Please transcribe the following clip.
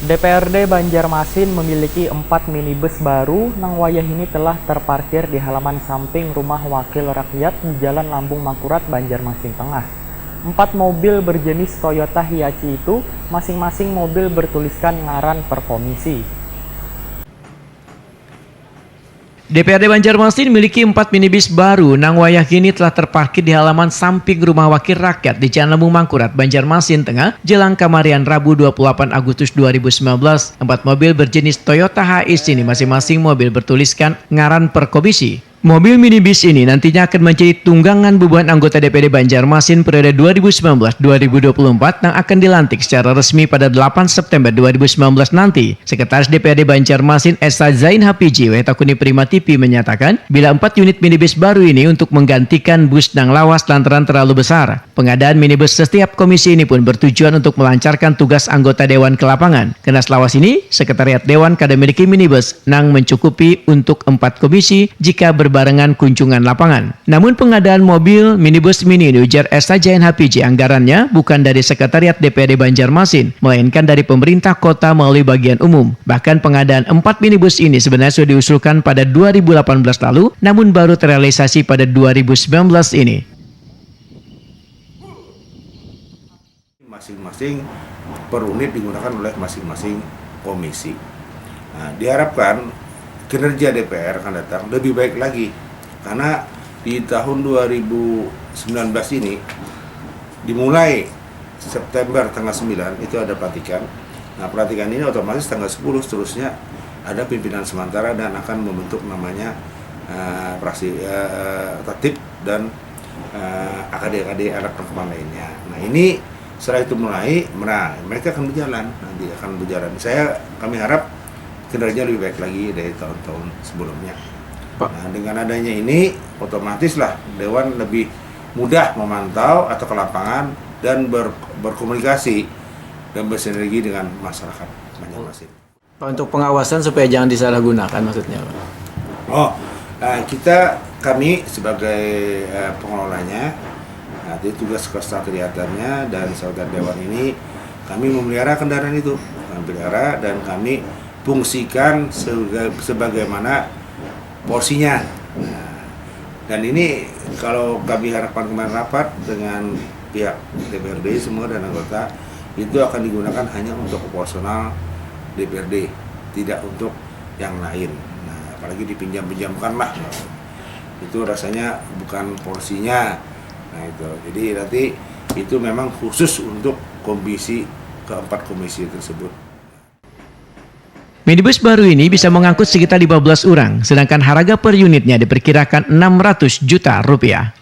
DPRD Banjarmasin memiliki 4 minibus baru nang wayah ini telah terparkir di halaman samping rumah wakil rakyat di Jalan Lambung Mangkurat, Banjarmasin Tengah. 4 mobil berjenis Toyota Hiace itu masing-masing mobil bertuliskan ngaran per komisi. DPRD Banjarmasin memiliki 4 minibus baru nang wayah kini telah terparkir di halaman samping rumah wakil rakyat di Jalan Lambung Mangkurat, Banjarmasin Tengah, Jelang Kamarian, Rabu 28 Agustus 2019. 4 mobil berjenis Toyota Hiace ini masing-masing mobil bertuliskan ngaran per komisi. Mobil minibus ini nantinya akan menjadi tunggangan beban anggota DPRD Banjarmasin periode 2019-2024 yang akan dilantik secara resmi pada 8 September 2019 nanti. Sekretaris DPRD Banjarmasin Esa Zain Hapiji Wetakuni Prima TV menyatakan bila 4 unit minibus baru ini untuk menggantikan bus nang lawas lantaran terlalu besar. Pengadaan minibus setiap komisi ini pun bertujuan untuk melancarkan tugas anggota Dewan ke lapangan. Karena lawas ini, Sekretariat Dewan kada memiliki minibus nang mencukupi untuk 4 komisi jika berbarengan kunjungan lapangan. Namun pengadaan mobil minibus mini ini, ujar Esa Zain Hapiji, anggarannya bukan dari Sekretariat DPRD Banjarmasin, melainkan dari pemerintah kota melalui bagian umum. Bahkan pengadaan 4 minibus ini sebenarnya sudah diusulkan pada 2018 lalu, namun baru terrealisasi pada 2019 ini. Masing-masing per unit digunakan oleh masing-masing komisi. Nah, diharapkan kinerja DPR akan datang lebih baik lagi, karena di tahun 2019 ini dimulai September tanggal 9 itu ada pelantikan. Nah, pelantikan ini otomatis tanggal 10 seterusnya ada pimpinan sementara dan akan membentuk namanya praksi tatip dan AKD alat perkembangan lainnya. Nah, ini setelah itu mulai mereka akan berjalan, nanti akan berjalan. Kami harap kinerja lebih baik lagi dari tahun-tahun sebelumnya. Nah, dengan adanya ini otomatislah Dewan lebih mudah memantau atau ke lapangan dan berkomunikasi dan bersinergi dengan masyarakat Banjarmasin. Untuk pengawasan supaya jangan disalahgunakan maksudnya, Pak? Kami sebagai pengelolanya, nanti tugas kesekretariatannya dan saudara Dewan ini, kami memelihara kendaraan itu, dan kami fungsikan sebagaimana porsinya. Nah, dan ini kalau kami harapkan kemarin rapat dengan pihak DPRD semua dan anggota, itu akan digunakan hanya untuk operasional DPRD, tidak untuk yang lain. Nah, apalagi dipinjam-pinjamkan lah, itu rasanya bukan porsinya. Nah, itu jadi nanti itu memang khusus untuk keempat komisi tersebut. Minibus baru ini bisa mengangkut sekitar 15 orang, sedangkan harga per unitnya diperkirakan 600 juta rupiah.